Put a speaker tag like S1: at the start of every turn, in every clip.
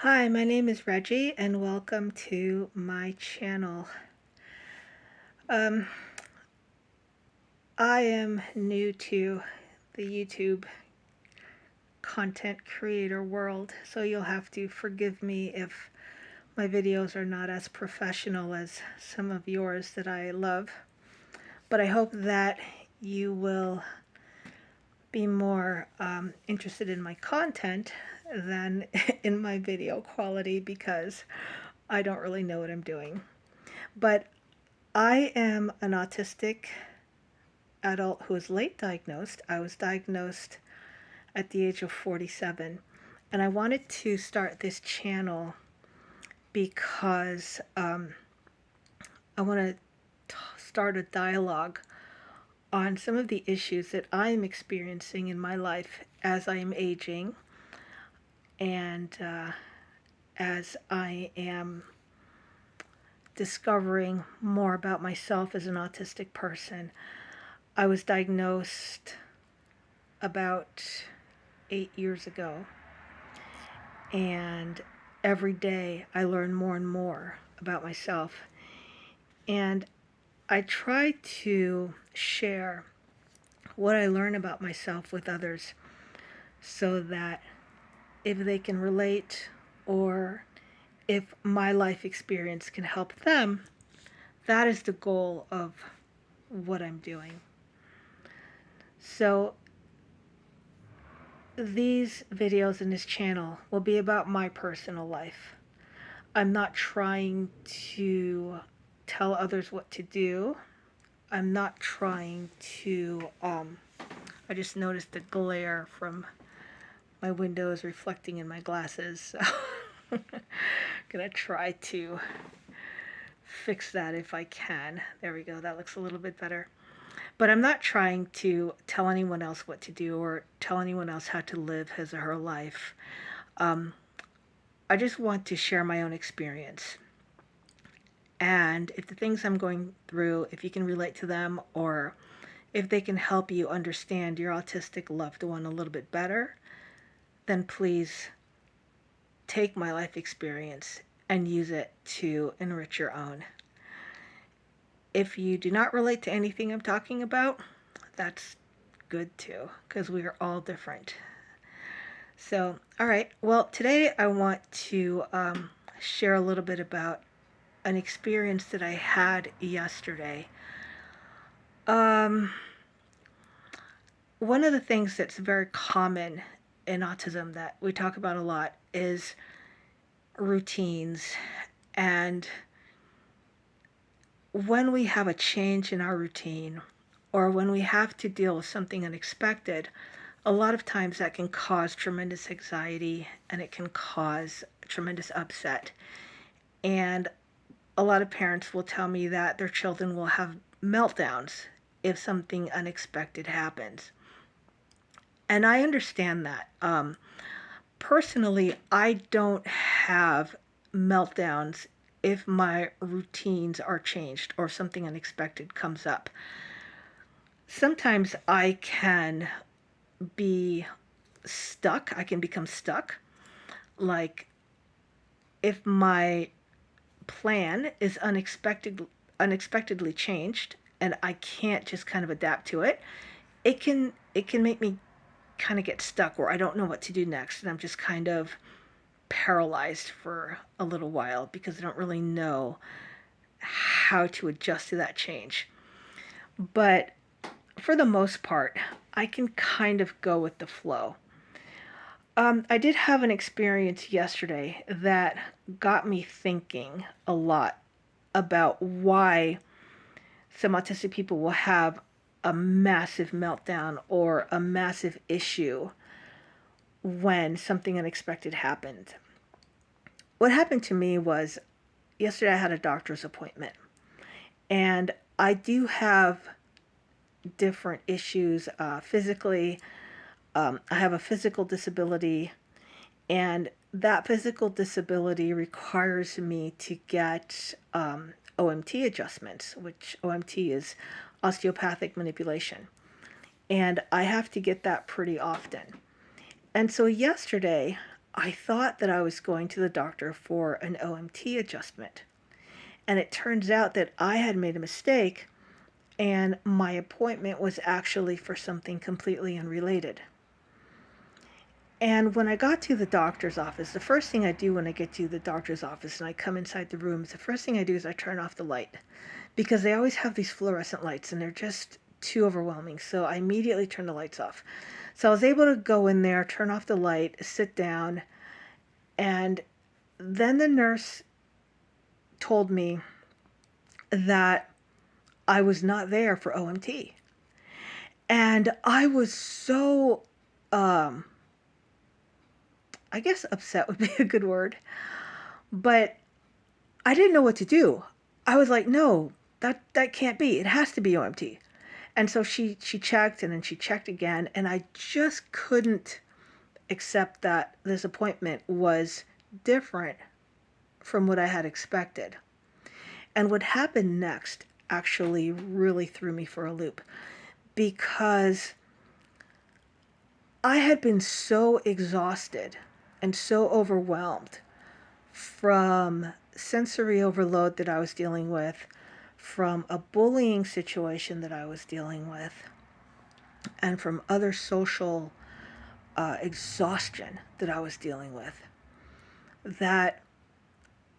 S1: Hi, my name is Reggie, and welcome to my channel. Um, I am new to the YouTube content creator world, so you'll have to forgive me if my videos are not as professional as some of yours that I love. But I hope that you will be more interested in my content than in my video quality, because I don't really know what I'm doing. But I am an autistic adult who is late diagnosed. I was diagnosed at the age of 47, and I wanted to start this channel because I want to start a dialogue on some of the issues that I'm experiencing in my life as I am aging, and as I am discovering more about myself as an autistic person. I was diagnosed about 8 years ago, and every day I learn more and more about myself, and I try to share what I learn about myself with others so that if they can relate, or if my life experience can help them, that is the goal of what I'm doing. So these videos in this channel will be about my personal life. I'm not trying to tell others what to do. I'm not trying to, I just noticed the glare from my windows reflecting in my glasses, so I'm gonna try to fix that if I can. There we go, that looks a little bit better. But I'm not trying to tell anyone else what to do or tell anyone else how to live his or her life. I just want to share my own experience. And if the things I'm going through, if you can relate to them, or if they can help you understand your autistic loved one a little bit better, then please take my life experience and use it to enrich your own. If you do not relate to anything I'm talking about, that's good too, because we are all different. So, all right, well, today I want to share a little bit about an experience that I had yesterday. One of the things that's very common in autism that we talk about a lot is routines. And when we have a change in our routine, or when we have to deal with something unexpected, a lot of times that can cause tremendous anxiety, and it can cause tremendous upset. And a lot of parents will tell me that their children will have meltdowns if something unexpected happens. And I understand that. Personally, I don't have meltdowns if my routines are changed or something unexpected comes up. Sometimes I can be stuck. I can become stuck. Like if my plan is unexpectedly changed and I can't just kind of adapt to it, it can make me kind of get stuck, where I don't know what to do next, and I'm just kind of paralyzed for a little while because I don't really know how to adjust to that change. But for the most part, I can kind of go with the flow. I did have an experience yesterday that got me thinking a lot about why some autistic people will have a massive meltdown or a massive issue when something unexpected happened. What happened to me was, yesterday I had a doctor's appointment, and I do have different issues physically. I have a physical disability, and that physical disability requires me to get OMT adjustments, which OMT is osteopathic manipulation. And I have to get that pretty often. And so yesterday, I thought that I was going to the doctor for an OMT adjustment. And it turns out that I had made a mistake and my appointment was actually for something completely unrelated. And when I got to the doctor's office, the first thing I do when I get to the doctor's office and I come inside the rooms, the first thing I do is I turn off the light because they always have these fluorescent lights and they're just too overwhelming. So I immediately turn the lights off. So I was able to go in there, turn off the light, sit down, and then the nurse told me that I was not there for OMT. And I was so, um, I guess upset would be a good word, but I didn't know what to do. I was like, no, that can't be. It has to be OMT. And so she checked and then she checked again, and I just couldn't accept that this appointment was different from what I had expected. And what happened next actually really threw me for a loop because I had been so exhausted and so overwhelmed from sensory overload that I was dealing with, from a bullying situation that I was dealing with, and from other social exhaustion that I was dealing with, that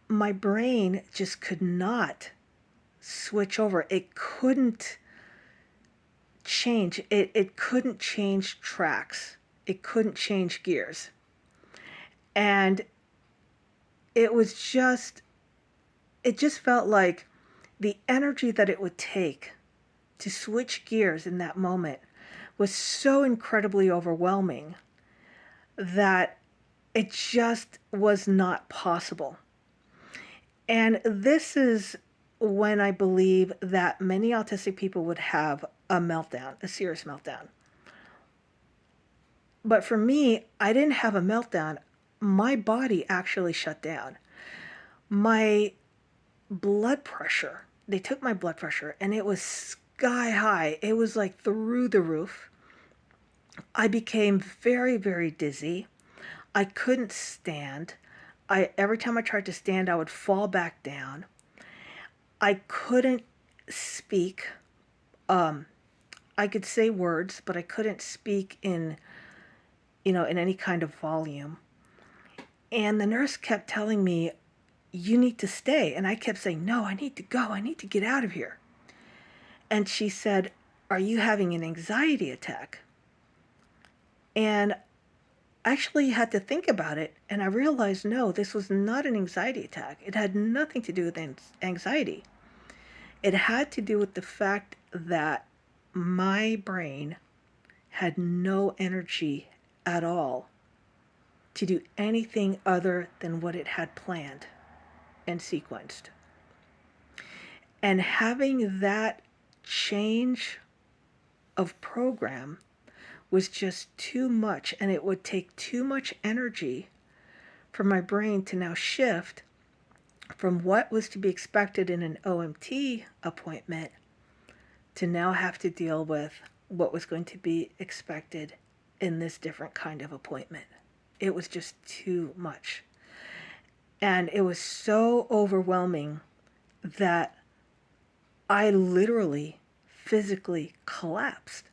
S1: my brain just could not switch over. It couldn't change. It couldn't change tracks. It couldn't change gears. And it was just, it just felt like the energy that it would take to switch gears in that moment was so incredibly overwhelming that it just was not possible. And this is when I believe that many autistic people would have a meltdown, a serious meltdown. But for me, I didn't have a meltdown. My body actually shut down. My blood pressure, they took my blood pressure and it was sky high. It was like through the roof. I became very, very dizzy. I couldn't stand. Every time I tried to stand, I would fall back down. I couldn't speak. I could say words, but I couldn't speak in any kind of volume. And the nurse kept telling me, you need to stay. And I kept saying, no, I need to go. I need to get out of here. And she said, are you having an anxiety attack? And I actually had to think about it. And I realized, no, this was not an anxiety attack. It had nothing to do with anxiety. It had to do with the fact that my brain had no energy at all to do anything other than what it had planned and sequenced. And having that change of program was just too much, and it would take too much energy for my brain to now shift from what was to be expected in an OMT appointment to now have to deal with what was going to be expected in this different kind of appointment. It was just too much. And it was so overwhelming that I literally physically collapsed.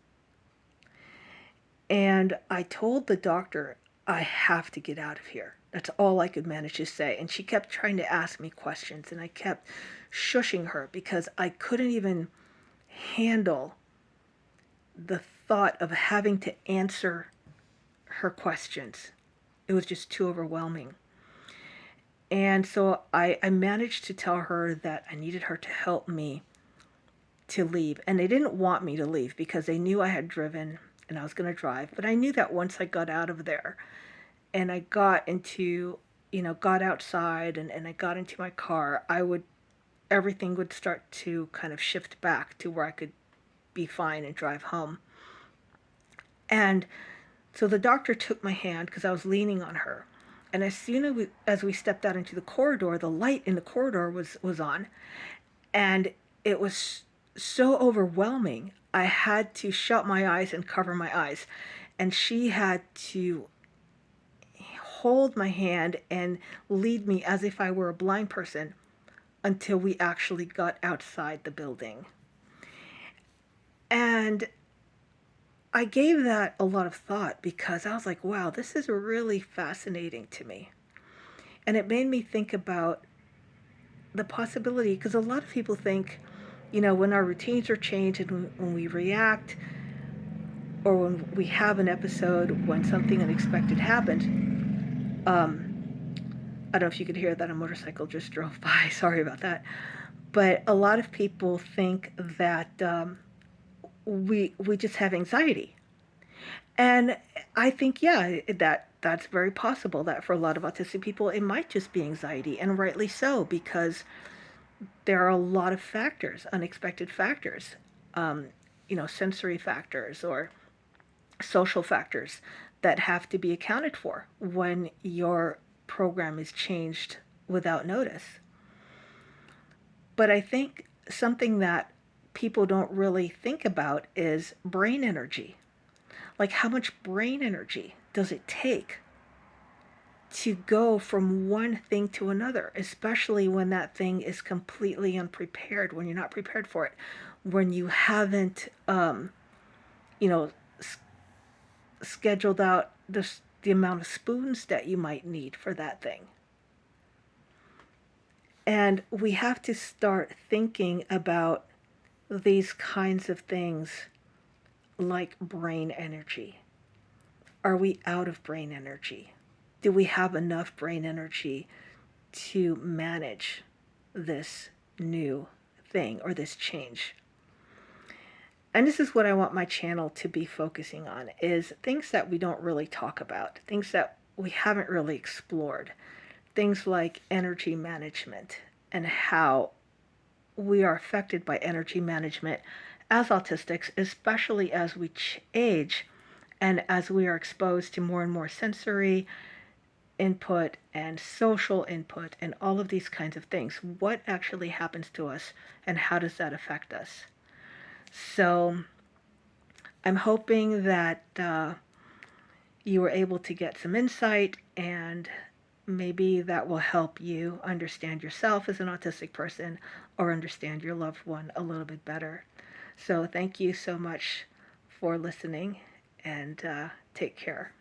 S1: And I told the doctor, I have to get out of here. That's all I could manage to say. And she kept trying to ask me questions, and I kept shushing her because I couldn't even handle the thought of having to answer her questions. It was just too overwhelming. And so I managed to tell her that I needed her to help me to leave. And they didn't want me to leave because they knew I had driven and I was going to drive. But I knew that once I got out of there and I got outside and I got into my car, everything would start to kind of shift back to where I could be fine and drive home. And so the doctor took my hand because I was leaning on her. And as soon as we stepped out into the corridor, the light in the corridor was on. And it was so overwhelming. I had to shut my eyes and cover my eyes. And she had to hold my hand and lead me as if I were a blind person until we actually got outside the building. And I gave that a lot of thought because I was like, wow, this is really fascinating to me. And it made me think about the possibility, because a lot of people think, when our routines are changed and when we react, or when we have an episode when something unexpected happens, I don't know if you could hear that a motorcycle just drove by. Sorry about that. But a lot of people think that we just have anxiety, and I think that's very possible. That for a lot of autistic people, it might just be anxiety, and rightly so, because there are a lot of factors, unexpected factors, um, sensory factors or social factors that have to be accounted for when your program is changed without notice. But I think something that people don't really think about is brain energy. Like, how much brain energy does it take to go from one thing to another, especially when that thing is completely unprepared, when you're not prepared for it, when you haven't, you know, scheduled out the amount of spoons that you might need for that thing. And we have to start thinking about these kinds of things like brain energy. Are we out of brain energy? Do we have enough brain energy to manage this new thing or this change? And this is what I want my channel to be focusing on, is things that we don't really talk about, things that we haven't really explored, things like energy management and how we are affected by energy management as autistics, especially as we age and as we are exposed to more and more sensory input and social input and all of these kinds of things. What actually happens to us and how does that affect us? So I'm hoping that you were able to get some insight, and maybe that will help you understand yourself as an autistic person or understand your loved one a little bit better. So thank you so much for listening, and take care.